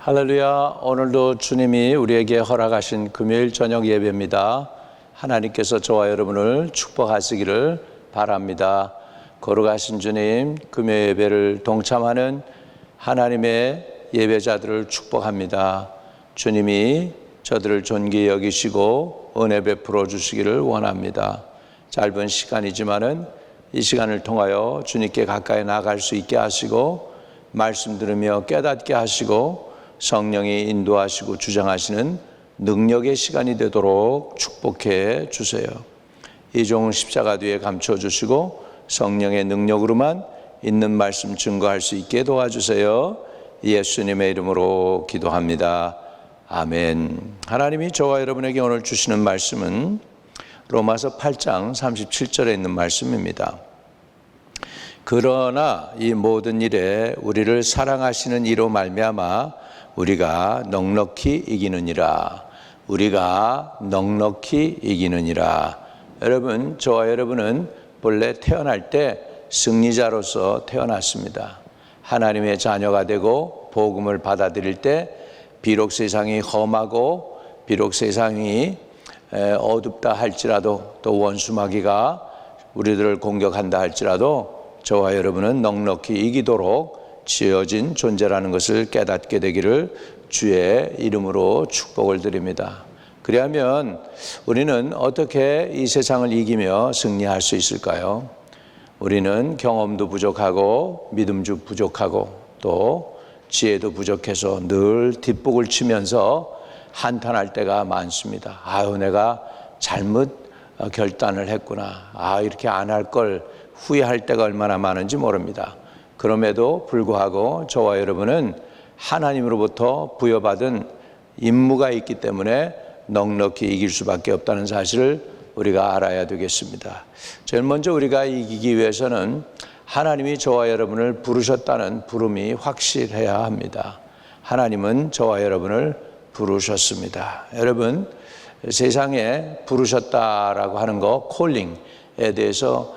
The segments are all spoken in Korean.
할렐루야. 오늘도 주님이 우리에게 허락하신 금요일 저녁 예배입니다. 하나님께서 저와 여러분을 축복하시기를 바랍니다. 거룩하신 주님, 금요 예배를 동참하는 하나님의 예배자들을 축복합니다. 주님이 저들을 존귀히 여기시고 은혜 베풀어 주시기를 원합니다. 짧은 시간이지만은 이 시간을 통하여 주님께 가까이 나아갈 수 있게 하시고 말씀 들으며 깨닫게 하시고 성령이 인도하시고 주장하시는 능력의 시간이 되도록 축복해 주세요. 이종 십자가 뒤에 감춰주시고 성령의 능력으로만 있는 말씀 증거할 수 있게 도와주세요. 예수님의 이름으로 기도합니다. 아멘. 하나님이 저와 여러분에게 오늘 주시는 말씀은 로마서 8장 37절에 있는 말씀입니다. 그러나 이 모든 일에 우리를 사랑하시는 이로 말미암아 우리가 넉넉히 이기느니라. 우리가 넉넉히 이기느니라. 여러분, 저와 여러분은 본래 태어날 때 승리자로서 태어났습니다. 하나님의 자녀가 되고 복음을 받아들일 때 비록 세상이 험하고 비록 세상이 어둡다 할지라도 또 원수마귀가 우리들을 공격한다 할지라도 저와 여러분은 넉넉히 이기도록 지어진 존재라는 것을 깨닫게 되기를 주의 이름으로 축복을 드립니다. 그리하면 우리는 어떻게 이 세상을 이기며 승리할 수 있을까요? 우리는 경험도 부족하고 믿음도 부족하고 또 지혜도 부족해서 늘 뒷북을 치면서 한탄할 때가 많습니다. 아유, 내가 잘못 결단을 했구나. 이렇게 안 할 걸 후회할 때가 얼마나 많은지 모릅니다. 그럼에도 불구하고 저와 여러분은 하나님으로부터 부여받은 임무가 있기 때문에 넉넉히 이길 수밖에 없다는 사실을 우리가 알아야 되겠습니다. 제일 먼저 우리가 이기기 위해서는 하나님이 저와 여러분을 부르셨다는 부름이 확실해야 합니다. 하나님은 저와 여러분을 부르셨습니다. 여러분, 세상에 부르셨다라고 하는 거, 콜링에 대해서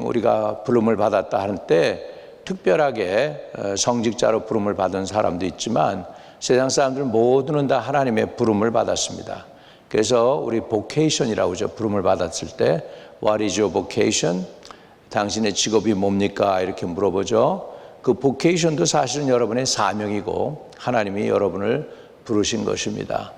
우리가 부름을 받았다 하는 때 특별하게 성직자로 부름을 받은 사람도 있지만 세상 사람들은 모두는 다 하나님의 부름을 받았습니다. 그래서 우리 vocation이라고 하죠. 부름을 받았을 때 What is your vocation? 당신의 직업이 뭡니까? 이렇게 물어보죠. 그 vocation도 사실은 여러분의 사명이고 하나님이 여러분을 부르신 것입니다.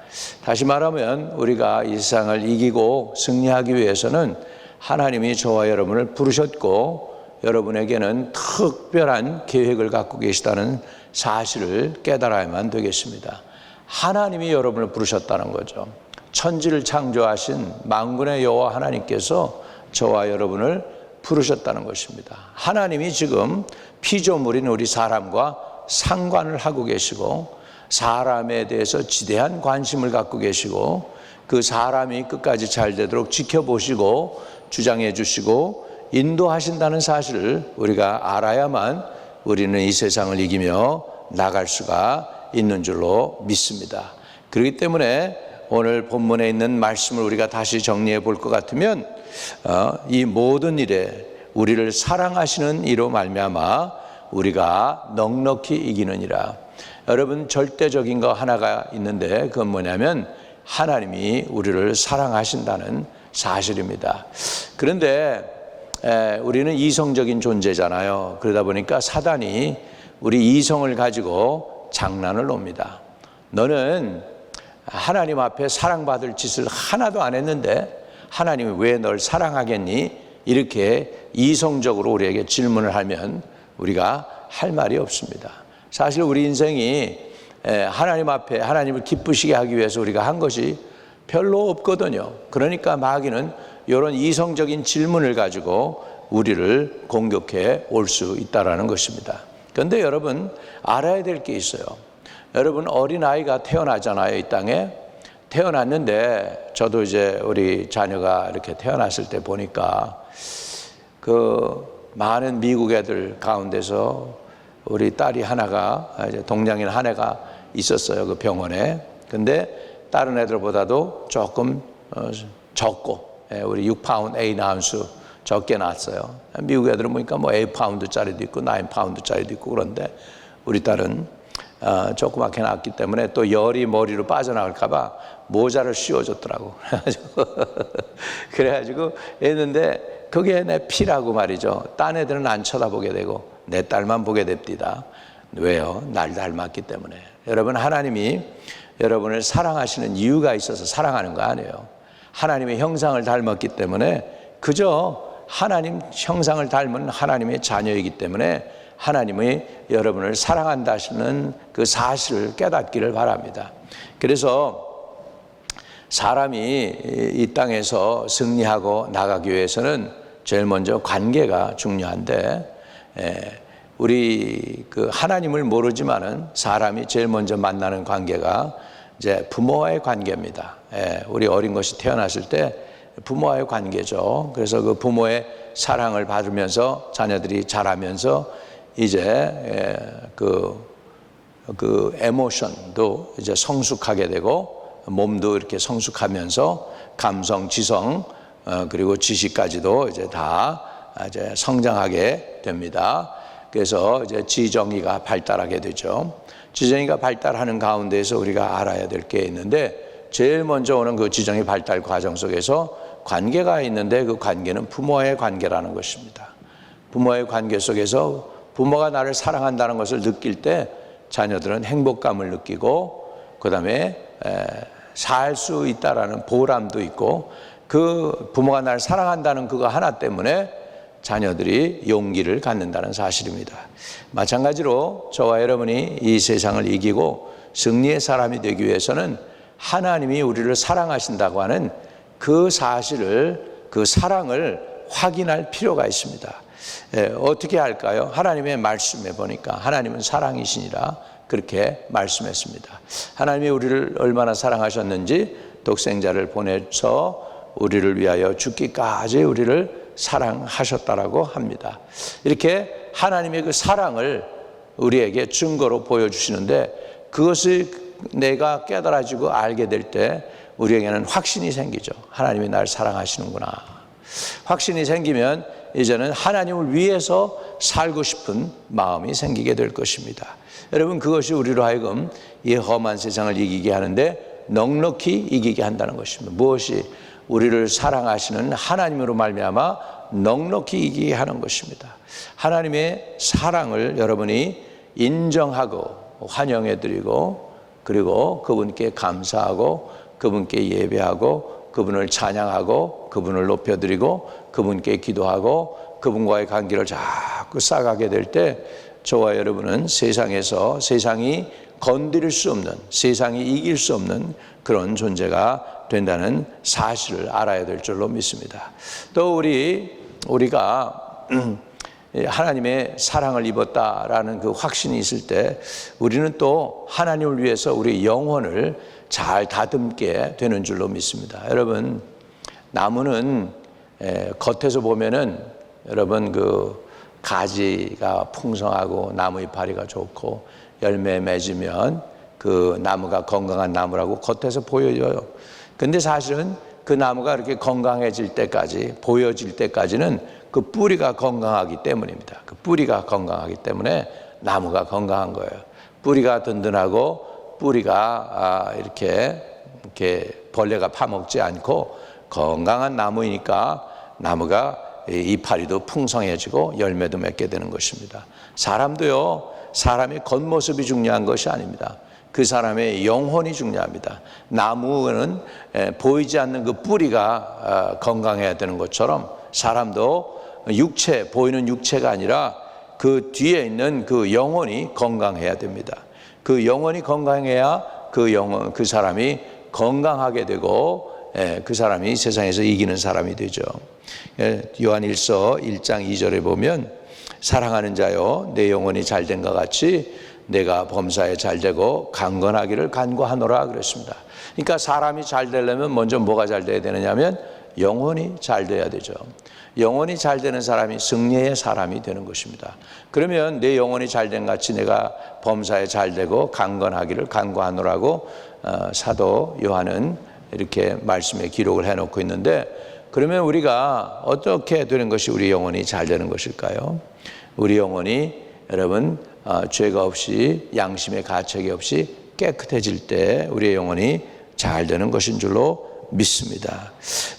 다시 말하면 우리가 이 세상을 이기고 승리하기 위해서는 하나님이 저와 여러분을 부르셨고 여러분에게는 특별한 계획을 갖고 계시다는 사실을 깨달아야만 되겠습니다. 하나님이 여러분을 부르셨다는 거죠. 천지를 창조하신 만군의 여호와 하나님께서 저와 여러분을 부르셨다는 것입니다. 하나님이 지금 피조물인 우리 사람과 상관을 하고 계시고 사람에 대해서 지대한 관심을 갖고 계시고 그 사람이 끝까지 잘 되도록 지켜보시고 주장해 주시고 인도하신다는 사실을 우리가 알아야만 우리는 이 세상을 이기며 나갈 수가 있는 줄로 믿습니다. 그렇기 때문에 오늘 본문에 있는 말씀을 우리가 다시 정리해 볼 것 같으면 이 모든 일에 우리를 사랑하시는 이로 말미암아 우리가 넉넉히 이기느니라. 여러분, 절대적인 거 하나가 있는데 그건 뭐냐면 하나님이 우리를 사랑하신다는 사실입니다. 그런데 우리는 이성적인 존재잖아요. 그러다 보니까 사단이 우리 이성을 가지고 장난을 놉니다. 너는 하나님 앞에 사랑받을 짓을 하나도 안 했는데 하나님이 왜 널 사랑하겠니? 이렇게 이성적으로 우리에게 질문을 하면 우리가 할 말이 없습니다. 사실 우리 인생이 하나님 앞에 하나님을 기쁘시게 하기 위해서 우리가 한 것이 별로 없거든요. 그러니까 마귀는 이런 이성적인 질문을 가지고 우리를 공격해 올 수 있다는 것입니다. 그런데 여러분, 알아야 될 게 있어요. 여러분, 어린아이가 태어나잖아요. 이 땅에 태어났는데 저도 이제 우리 자녀가 이렇게 태어났을 때 보니까 그 많은 미국 애들 가운데서 우리 딸이 하나가 이제 동양인 한 애가 있었어요. 그 병원에. 근데 다른 애들보다도 조금 적고 우리 6파운드 A나운스 적게 낳았어요. 미국 애들은 보니까 뭐 8파운드짜리도 있고 9파운드짜리도 있고 그런데 우리 딸은 조그맣게 났기 때문에 또 열이 머리로 빠져나갈까 봐 모자를 씌워줬더라고. 그래가지고 했는데 그게 내 피라고 말이죠. 딴 애들은 안 쳐다보게 되고 내 딸만 보게 됩니다. 왜요? 날 닮았기 때문에. 여러분, 하나님이 여러분을 사랑하시는 이유가 있어서 사랑하는 거 아니에요. 하나님의 형상을 닮았기 때문에, 그저 하나님 형상을 닮은 하나님의 자녀이기 때문에 하나님이 여러분을 사랑한다 하시는 그 사실을 깨닫기를 바랍니다. 그래서 사람이 이 땅에서 승리하고 나가기 위해서는 제일 먼저 관계가 중요한데, 우리 그 하나님을 모르지만은 사람이 제일 먼저 만나는 관계가 이제 부모와의 관계입니다. 우리 어린 것이 태어났을 때 부모와의 관계죠. 그래서 그 부모의 사랑을 받으면서 자녀들이 자라면서 이제 그 에모션도 이제 성숙하게 되고 몸도 이렇게 성숙하면서 감성, 지성, 그리고 지식까지도 이제 다 이제 성장하게 됩니다. 그래서 이제 지정의가 발달하게 되죠. 지정의가 발달하는 가운데에서 우리가 알아야 될 게 있는데, 제일 먼저 오는 그 지정의 발달 과정 속에서 관계가 있는데, 그 관계는 부모와의 관계라는 것입니다. 부모와의 관계 속에서 부모가 나를 사랑한다는 것을 느낄 때 자녀들은 행복감을 느끼고, 그 다음에 살 수 있다라는 보람도 있고, 그 부모가 나를 사랑한다는 그거 하나 때문에 자녀들이 용기를 갖는다는 사실입니다. 마찬가지로 저와 여러분이 이 세상을 이기고 승리의 사람이 되기 위해서는 하나님이 우리를 사랑하신다고 하는 그 사실을, 그 사랑을 확인할 필요가 있습니다. 어떻게 할까요? 하나님의 말씀에 보니까 하나님은 사랑이시니라 그렇게 말씀했습니다. 하나님이 우리를 얼마나 사랑하셨는지 독생자를 보내서 우리를 위하여 죽기까지 우리를 사랑하셨다라고 합니다. 이렇게 하나님의 그 사랑을 우리에게 증거로 보여주시는데, 그것을 내가 깨달아지고 알게 될 때 우리에게는 확신이 생기죠. 하나님이 나를 사랑하시는구나. 확신이 생기면 이제는 하나님을 위해서 살고 싶은 마음이 생기게 될 것입니다. 여러분, 그것이 우리로 하여금 이 험한 세상을 이기게 하는데 넉넉히 이기게 한다는 것입니다. 무엇이? 우리를 사랑하시는 하나님으로 말미암아 넉넉히 이기게 하는 것입니다. 하나님의 사랑을 여러분이 인정하고 환영해드리고, 그리고 그분께 감사하고 그분께 예배하고 그분을 찬양하고 그분을 높여드리고 그분께 기도하고 그분과의 관계를 자꾸 쌓아가게 될 때 저와 여러분은 세상에서 세상이 건드릴 수 없는, 세상이 이길 수 없는 그런 존재가 된다는 사실을 알아야 될 줄로 믿습니다. 또 우리가 하나님의 사랑을 입었다라는 그 확신이 있을 때 우리는 또 하나님을 위해서 우리 영혼을 잘 다듬게 되는 줄로 믿습니다. 여러분, 나무는 겉에서 보면은 여러분 그 가지가 풍성하고 나무 이파리가 좋고 열매 맺으면 그 나무가 건강한 나무라고 겉에서 보여져요. 근데 사실은 그 나무가 이렇게 건강해질 때까지, 보여질 때까지는 그 뿌리가 건강하기 때문입니다. 그 뿌리가 건강하기 때문에 나무가 건강한 거예요. 뿌리가 든든하고 뿌리가 이렇게 벌레가 파먹지 않고 건강한 나무이니까 나무가 이파리도 풍성해지고 열매도 맺게 되는 것입니다. 사람도요, 사람의 겉모습이 중요한 것이 아닙니다. 그 사람의 영혼이 중요합니다. 나무는 보이지 않는 그 뿌리가 건강해야 되는 것처럼 사람도 육체, 보이는 육체가 아니라 그 뒤에 있는 그 영혼이 건강해야 됩니다. 그 영혼이 건강해야 그 사람이 건강하게 되고 그 사람이 세상에서 이기는 사람이 되죠. 요한일서 1장 2절에 보면 사랑하는 자여 내 영혼이 잘된 것 같이 내가 범사에 잘되고 강건하기를 간구하노라 그랬습니다. 그러니까 사람이 잘 되려면 먼저 뭐가 잘 돼야 되느냐면 영혼이 잘 돼야 되죠. 영혼이 잘 되는 사람이 승리의 사람이 되는 것입니다. 그러면 내 영혼이 잘된 같이 내가 범사에 잘되고 강건하기를 간구하노라고 사도 요한은 이렇게 말씀에 기록을 해놓고 있는데, 그러면 우리가 어떻게 되는 것이 우리 영혼이 잘 되는 것일까요? 우리 영혼이 여러분 죄가 없이 양심의 가책이 없이 깨끗해질 때 우리의 영혼이 잘 되는 것인 줄로 믿습니다.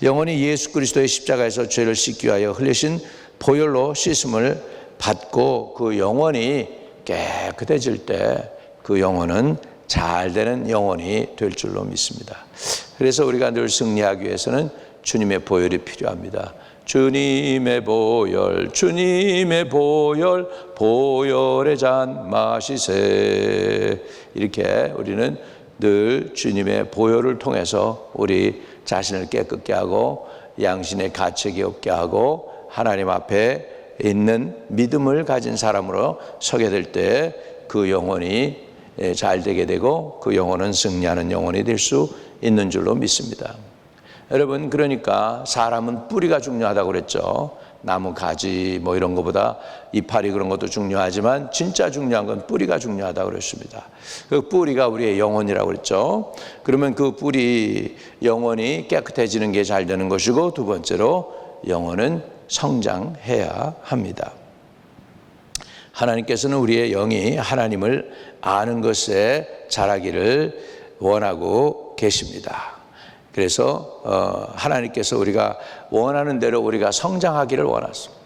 영혼이 예수 그리스도의 십자가에서 죄를 씻기 위하여 흘리신 보혈로 씻음을 받고 그 영혼이 깨끗해질 때 그 영혼은 잘 되는 영혼이 될 줄로 믿습니다. 그래서 우리가 늘 승리하기 위해서는 주님의 보혈이 필요합니다. 주님의 보혈, 주님의 보혈, 보혈의 잔 마시세. 이렇게 우리는 늘 주님의 보혈을 통해서 우리 자신을 깨끗게 하고 양심의 가책이 없게 하고 하나님 앞에 있는 믿음을 가진 사람으로 서게 될 때 그 영혼이 잘 되게 되고 그 영혼은 승리하는 영혼이 될 수 있는 줄로 믿습니다. 여러분, 그러니까 사람은 뿌리가 중요하다고 그랬죠. 나무 가지 뭐 이런 것보다 이파리 그런 것도 중요하지만 진짜 중요한 건 뿌리가 중요하다고 그랬습니다. 그 뿌리가 우리의 영혼이라고 그랬죠. 그러면 그 뿌리 영혼이 깨끗해지는 게 잘 되는 것이고, 두 번째로 영혼은 성장해야 합니다. 하나님께서는 우리의 영이 하나님을 아는 것에 자라기를 원하고 계십니다. 그래서 하나님께서 우리가 원하는 대로 우리가 성장하기를 원하십니다.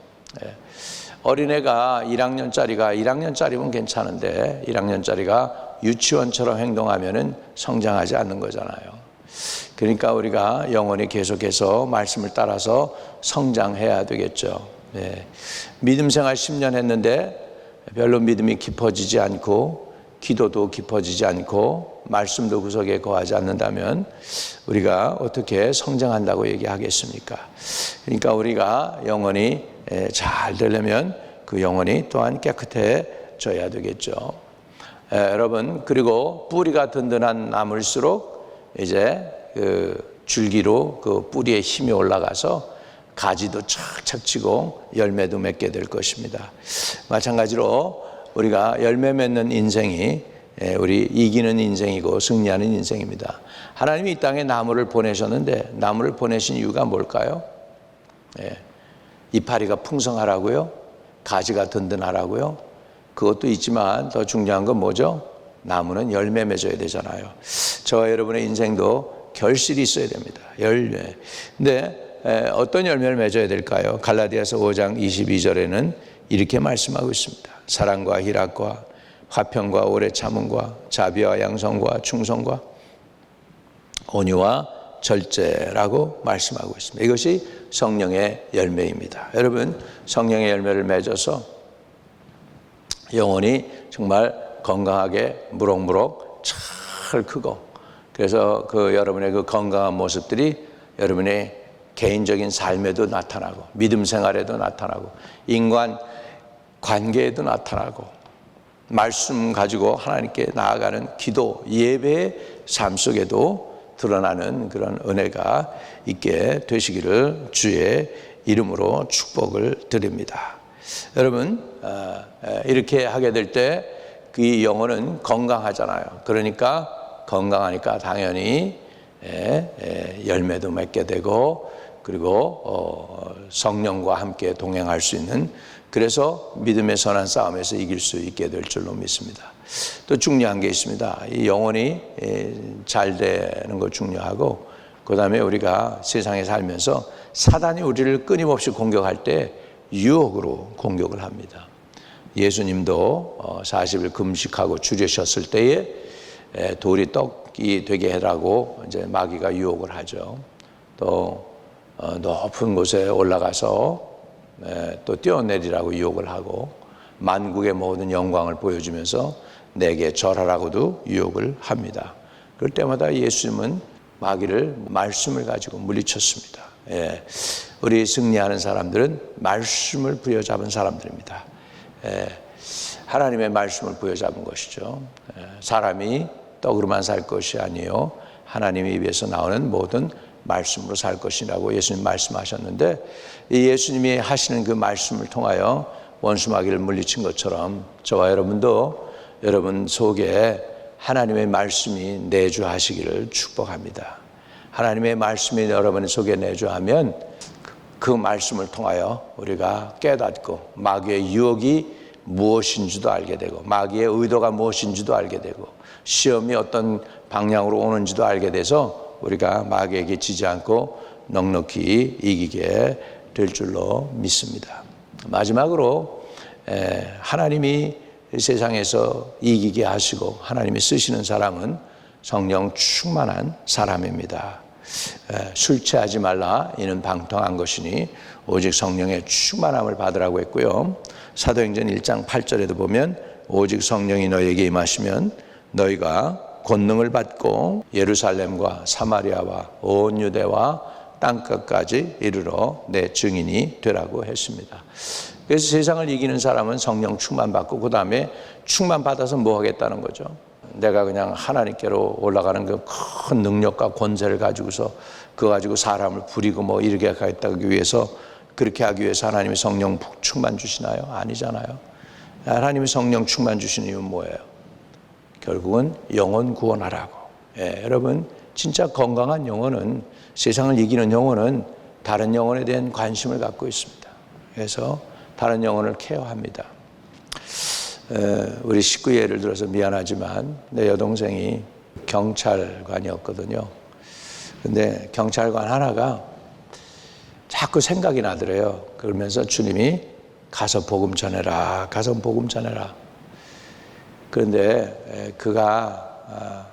어린애가 1학년짜리면 괜찮은데 1학년짜리가 유치원처럼 행동하면은 성장하지 않는 거잖아요. 그러니까 우리가 영혼이 계속해서 말씀을 따라서 성장해야 되겠죠. 믿음 생활 10년 했는데 별로 믿음이 깊어지지 않고 기도도 깊어지지 않고 말씀도 구석에 거하지 않는다면 우리가 어떻게 성장한다고 얘기하겠습니까? 그러니까 우리가 영혼이 잘 되려면 그 영혼이 또한 깨끗해져야 되겠죠. 여러분, 그리고 뿌리가 든든한 나무일수록 이제 그 줄기로 그 뿌리에 힘이 올라가서 가지도 착착 치고 열매도 맺게 될 것입니다. 마찬가지로 우리가 열매 맺는 인생이 우리 이기는 인생이고 승리하는 인생입니다. 하나님이 이 땅에 나무를 보내셨는데 나무를 보내신 이유가 뭘까요? 이파리가 풍성하라고요? 가지가 든든하라고요? 그것도 있지만 더 중요한 건 뭐죠? 나무는 열매 맺어야 되잖아요. 저와 여러분의 인생도 결실이 있어야 됩니다. 열매. 근데 어떤 열매를 맺어야 될까요? 갈라디아서 5장 22절에는 이렇게 말씀하고 있습니다. 사랑과 희락과 화평과 오래 참음과 자비와 양성과 충성과 온유와 절제라고 말씀하고 있습니다. 이것이 성령의 열매입니다. 여러분, 성령의 열매를 맺어서 영혼이 정말 건강하게 무럭무럭 잘 크고, 그래서 그 여러분의 그 건강한 모습들이 여러분의 개인적인 삶에도 나타나고 믿음 생활에도 나타나고 인간 관계에도 나타나고 말씀 가지고 하나님께 나아가는 기도, 예배의 삶 속에도 드러나는 그런 은혜가 있게 되시기를 주의 이름으로 축복을 드립니다. 여러분, 이렇게 하게 될 때 그 영혼은 건강하잖아요. 그러니까 건강하니까 당연히 열매도 맺게 되고, 그리고 성령과 함께 동행할 수 있는, 그래서 믿음의 선한 싸움에서 이길 수 있게 될 줄로 믿습니다. 또 중요한 게 있습니다. 이 영혼이 잘 되는 거 중요하고, 그 다음에 우리가 세상에 살면서 사단이 우리를 끊임없이 공격할 때 유혹으로 공격을 합니다. 예수님도 40일 금식하고 줄이셨을 때에 돌이 떡이 되게 해라고 이제 마귀가 유혹을 하죠. 또 높은 곳에 올라가서 또 뛰어내리라고 유혹을 하고, 만국의 모든 영광을 보여주면서 내게 절하라고도 유혹을 합니다. 그럴 때마다 예수님은 마귀를 말씀을 가지고 물리쳤습니다. 우리 승리하는 사람들은 말씀을 부여잡은 사람들입니다. 하나님의 말씀을 부여잡은 것이죠. 사람이 떡으로만 살 것이 아니요 하나님의 입에서 나오는 모든 말씀으로 살 것이라고 예수님 말씀하셨는데, 이 예수님이 하시는 그 말씀을 통하여 원수 마귀를 물리친 것처럼 저와 여러분도 여러분 속에 하나님의 말씀이 내주하시기를 축복합니다. 하나님의 말씀이 여러분 속에 내주하면 그 말씀을 통하여 우리가 깨닫고 마귀의 유혹이 무엇인지도 알게 되고 마귀의 의도가 무엇인지도 알게 되고 시험이 어떤 방향으로 오는지도 알게 돼서 우리가 마귀에게 지지 않고 넉넉히 이기게 될 줄로 믿습니다. 마지막으로 하나님이 세상에서 이기게 하시고 하나님이 쓰시는 사람은 성령 충만한 사람입니다. 술 취하지 말라 이는 방탕한 것이니 오직 성령의 충만함을 받으라고 했고요. 사도행전 1장 8절에도 보면 오직 성령이 너희에게 임하시면 너희가 권능을 받고 예루살렘과 사마리아와 온 유대와 땅끝까지 이르러 내 증인이 되라고 했습니다. 그래서 세상을 이기는 사람은 성령 충만 받고 그 다음에 충만 받아서 뭐 하겠다는 거죠. 내가 그냥 하나님께로 올라가는 그 큰 능력과 권세를 가지고서 그거 가지고 사람을 부리고 뭐 이렇게 하기 위해서 그렇게 하기 위해서 하나님이 성령 충만 주시나요? 아니잖아요. 하나님이 성령 충만 주시는 이유는 뭐예요? 결국은 영혼 구원하라고. 여러분 진짜 건강한 영혼은 세상을 이기는 영혼은 다른 영혼에 대한 관심을 갖고 있습니다. 그래서 다른 영혼을 케어합니다. 우리 식구 예를 들어서 미안하지만 내 여동생이 경찰관이었거든요. 근데 경찰관 하나가 자꾸 생각이 나더래요. 그러면서 주님이 가서 복음 전해라, 가서 복음 전해라. 그런데 그가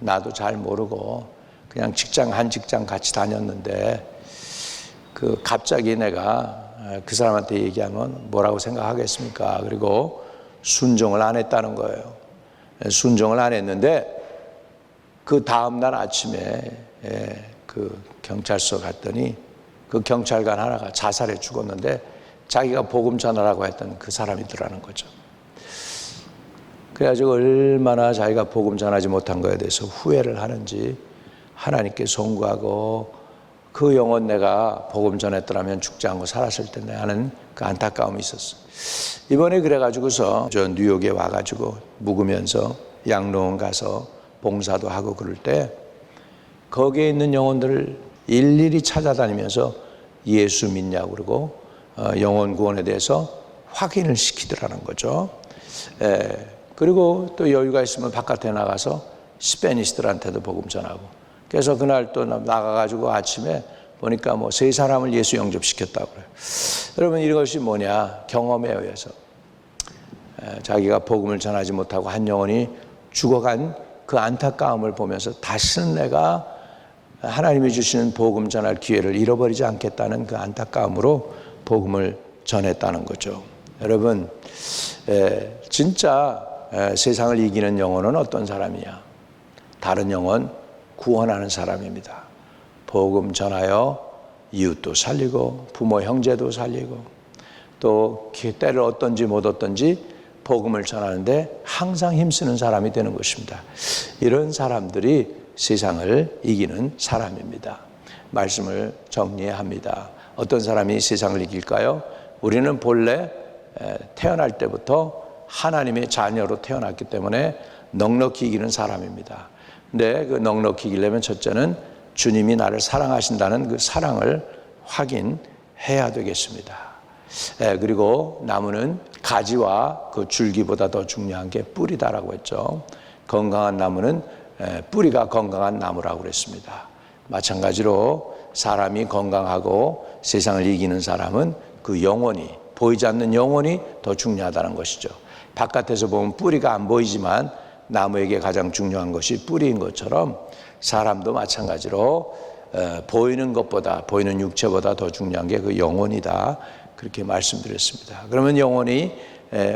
나도 잘 모르고 그냥 한 직장 같이 다녔는데 그 갑자기 내가 그 사람한테 얘기하면 뭐라고 생각하겠습니까? 그리고 순종을 안 했다는 거예요. 순종을 안 했는데 그 다음날 아침에 그 경찰서 갔더니 그 경찰관 하나가 자살해 죽었는데 자기가 복음 전하라고 했던 그 사람이더라는 거죠. 그래가지고 얼마나 자기가 복음 전하지 못한 거에 대해서 후회를 하는지 하나님께 송구하고 그 영혼 내가 복음 전했더라면 죽지 않고 살았을 텐데 하는 그 안타까움이 있었어요. 이번에 그래가지고서 저 뉴욕에 와가지고 묵으면서 양로원 가서 봉사도 하고 그럴 때 거기에 있는 영혼들을 일일이 찾아다니면서 예수 믿냐고 그러고 영혼 구원에 대해서 확인을 시키더라는 거죠. 그리고 또 여유가 있으면 바깥에 나가서 스페니스들한테도 복음 전하고 그래서 그날 또 나가가지고 아침에 보니까 뭐 3사람을 예수 영접시켰다고 그래요. 여러분 이것이 뭐냐? 경험에 의해서 자기가 복음을 전하지 못하고 한 영혼이 죽어간 그 안타까움을 보면서 다시는 내가 하나님이 주시는 복음 전할 기회를 잃어버리지 않겠다는 그 안타까움으로 복음을 전했다는 거죠. 여러분 진짜 세상을 이기는 영혼은 어떤 사람이냐? 다른 영혼 구원하는 사람입니다. 복음 전하여 이웃도 살리고 부모 형제도 살리고 또 때를 얻든지 못 얻든지 복음을 전하는데 항상 힘쓰는 사람이 되는 것입니다. 이런 사람들이 세상을 이기는 사람입니다. 말씀을 정리합니다. 어떤 사람이 세상을 이길까요? 우리는 본래 태어날 때부터 하나님의 자녀로 태어났기 때문에 넉넉히 이기는 사람입니다. 근데 그 넉넉히 이기려면 첫째는 주님이 나를 사랑하신다는 그 사랑을 확인해야 되겠습니다. 그리고 나무는 가지와 그 줄기보다 더 중요한 게 뿌리다라고 했죠. 건강한 나무는 뿌리가 건강한 나무라고 그랬습니다. 마찬가지로 사람이 건강하고 세상을 이기는 사람은 그 영혼이 보이지 않는 영혼이 더 중요하다는 것이죠. 바깥에서 보면 뿌리가 안 보이지만 나무에게 가장 중요한 것이 뿌리인 것처럼 사람도 마찬가지로 보이는 것보다 보이는 육체보다 더 중요한 게 그 영혼이다. 그렇게 말씀드렸습니다. 그러면 영혼이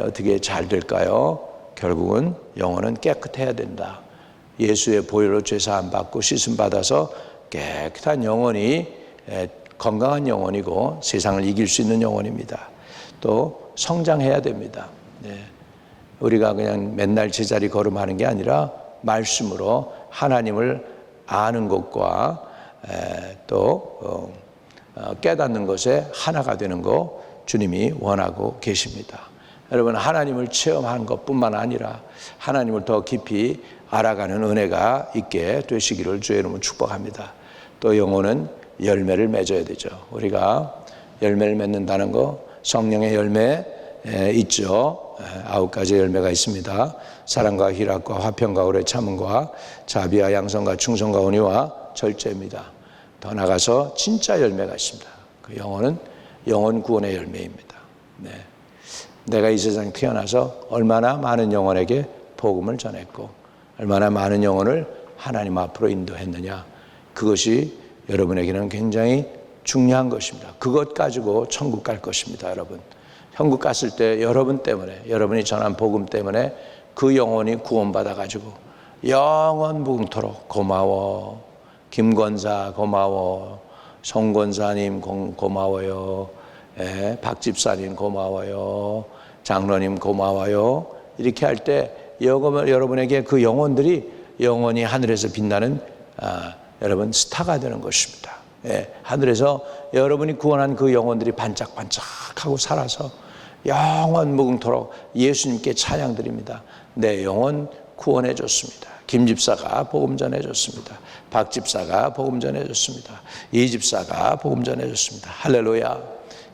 어떻게 잘 될까요? 결국은 영혼은 깨끗해야 된다. 예수의 보혈로 죄사함 받고 씻음 받아서 깨끗한 영혼이 건강한 영혼이고 세상을 이길 수 있는 영혼입니다. 또 성장해야 됩니다. 우리가 그냥 맨날 제자리 걸음하는 게 아니라 말씀으로 하나님을 아는 것과 또 깨닫는 것에 하나가 되는 거 주님이 원하고 계십니다. 여러분 하나님을 체험하는 것뿐만 아니라 하나님을 더 깊이 알아가는 은혜가 있게 되시기를 주의 이름으로 축복합니다. 또 영혼은 열매를 맺어야 되죠. 우리가 열매를 맺는다는 거 성령의 열매 있죠. 9가지 열매가 있습니다. 사랑과 희락과 화평과 오래 참음과 자비와 양선과 충성과 온유와 절제입니다. 더 나가서 진짜 열매가 있습니다. 그 영혼은 영혼 구원의 열매입니다. 내가 이 세상에 태어나서 얼마나 많은 영혼에게 복음을 전했고 얼마나 많은 영혼을 하나님 앞으로 인도했느냐, 그것이 여러분에게는 굉장히 중요한 것입니다. 그것 가지고 천국 갈 것입니다. 여러분, 천국 갔을 때 여러분 때문에, 여러분이 전한 복음 때문에 그 영혼이 구원받아 가지고 영원 무궁토록 고마워, 김권사 고마워, 송권사님 고마워요, 박집사님 고마워요, 장로님 고마워요, 이렇게 할 때 여러분에게 그 영혼들이 영원히 하늘에서 빛나는 여러분 스타가 되는 것입니다. 하늘에서 여러분이 구원한 그 영혼들이 반짝반짝하고 살아서 영원 무궁토록 예수님께 찬양 드립니다. 내 영혼 구원해 줬습니다. 김 집사가 복음 전해 줬습니다. 박 집사가 복음 전해 줬습니다. 이 집사가 복음 전해 줬습니다. 할렐루야.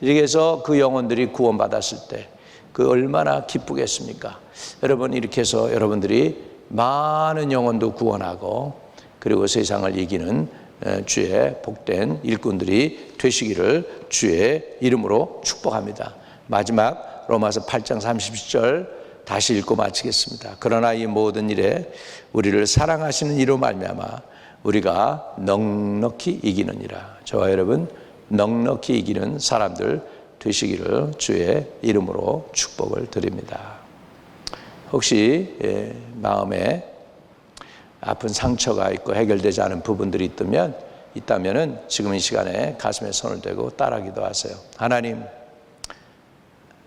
이렇게 해서 그 영혼들이 구원받았을 때 그 얼마나 기쁘겠습니까? 여러분, 이렇게 해서 여러분들이 많은 영혼도 구원하고 그리고 세상을 이기는 주의 복된 일꾼들이 되시기를 주의 이름으로 축복합니다. 마지막 로마서 8장 30절 다시 읽고 마치겠습니다. 그러나 이 모든 일에 우리를 사랑하시는 이로 말미암아 우리가 넉넉히 이기느니라. 저와 여러분 넉넉히 이기는 사람들 되시기를 주의 이름으로 축복을 드립니다. 혹시 마음에 아픈 상처가 있고 해결되지 않은 부분들이 있다면은 지금 이 시간에 가슴에 손을 대고 따라 기도하세요. 하나님,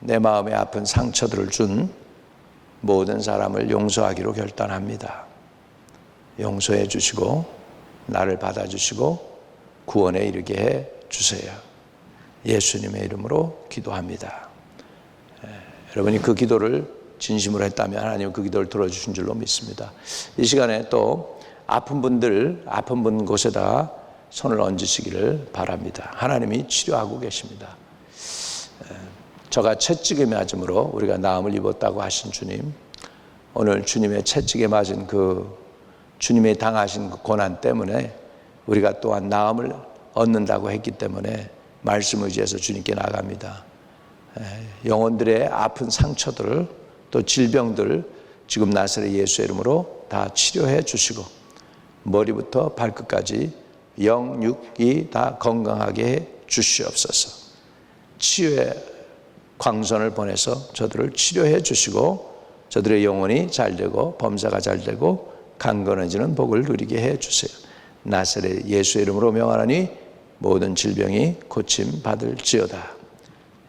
내 마음에 아픈 상처들을 준 모든 사람을 용서하기로 결단합니다. 용서해 주시고 나를 받아주시고 구원에 이르게 해 주세요. 예수님의 이름으로 기도합니다. 여러분이 그 기도를 진심으로 했다면 하나님은 그 기도를 들어주신 줄로 믿습니다. 이 시간에 또 아픈 분 곳에다 손을 얹으시기를 바랍니다. 하나님이 치료하고 계십니다. 저가 채찍에 맞음으로 우리가 나음을 입었다고 하신 주님, 오늘 주님의 채찍에 맞은 그 주님의 당하신 그 고난 때문에 우리가 또한 나음을 얻는다고 했기 때문에 말씀을 의지해서 주님께 나갑니다. 영혼들의 아픈 상처들 또 질병들 지금 나사렛 예수의 이름으로 다 치료해 주시고 머리부터 발끝까지 영, 육이 다 건강하게 해 주시옵소서. 치유의 광선을 보내서 저들을 치료해 주시고 저들의 영혼이 잘되고 범사가 잘되고 강건해지는 복을 누리게 해 주세요. 나사렛 예수의 이름으로 명하노니 모든 질병이 고침 받을지어다.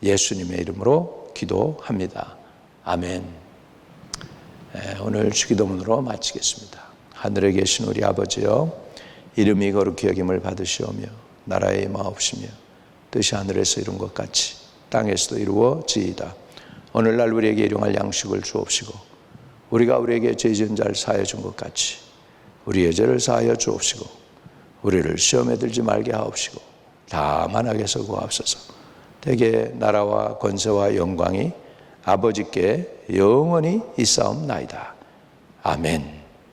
예수님의 이름으로 기도합니다. 아멘. 오늘 주기도문으로 마치겠습니다. 하늘에 계신 우리 아버지여, 이름이 거룩히 여김을 받으시오며 나라의 임하옵시며 뜻이 하늘에서 이룬 것 같이 땅에서도 이루어지이다. 오늘날 우리에게 일용할 양식을 주옵시고 우리가 우리에게 죄 지은 자를 사하여 준 것 같이 우리의 죄를 사하여 주옵시고 우리를 시험에 들지 말게 하옵시고 다만 악에서 구하옵소서. 대개 나라와 권세와 영광이 아버지께 영원히 있사옵나이다. 아멘.